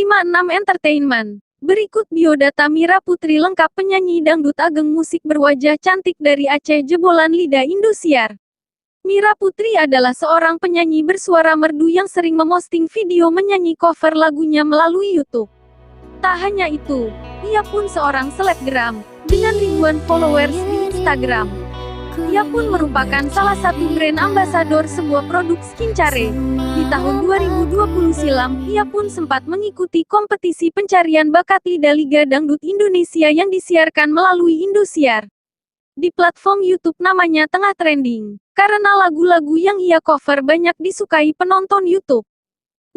56 Entertainment. Berikut biodata Mira Putri lengkap, penyanyi dangdut ageng musik berwajah cantik dari Aceh jebolan lidah Indosiar. Mira Putri adalah seorang penyanyi bersuara merdu yang sering memosting video menyanyi cover lagunya melalui YouTube. Tak hanya itu, ia pun seorang selebgram dengan ribuan followers di Instagram. Ia pun merupakan salah satu brand ambasador sebuah produk skincare. Di tahun 2020 silam, ia pun sempat mengikuti kompetisi pencarian bakat Liga Dangdut Indonesia yang disiarkan melalui Indosiar. Di platform YouTube namanya tengah trending, karena lagu-lagu yang ia cover banyak disukai penonton YouTube.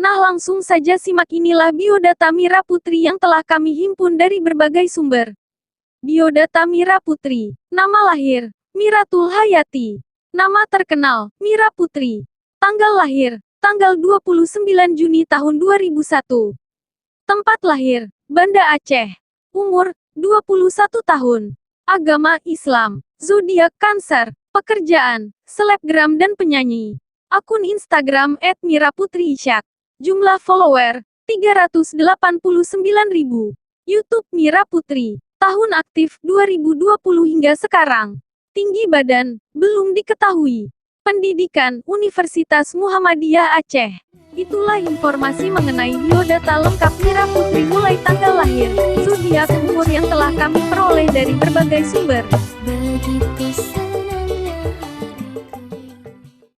Nah, langsung saja simak, inilah biodata Mira Putri yang telah kami himpun dari berbagai sumber. Biodata Mira Putri. Nama lahir, Miratul Hayati. Nama terkenal, Mira Putri. Tanggal lahir, tanggal 29 Juni tahun 2001. Tempat lahir, Banda Aceh. Umur, 21 tahun. Agama, Islam. Zodiak, Cancer. Pekerjaan, selebgram dan penyanyi. Akun Instagram @miraputri_ishak. Jumlah follower, 389.000. YouTube Mira Putri. Tahun aktif, 2020 hingga sekarang. Tinggi badan, belum diketahui. Pendidikan, Universitas Muhammadiyah Aceh. Itulah informasi mengenai biodata lengkap Mira Putri mulai tanggal lahir, zodiak, umur yang telah kami peroleh dari berbagai sumber.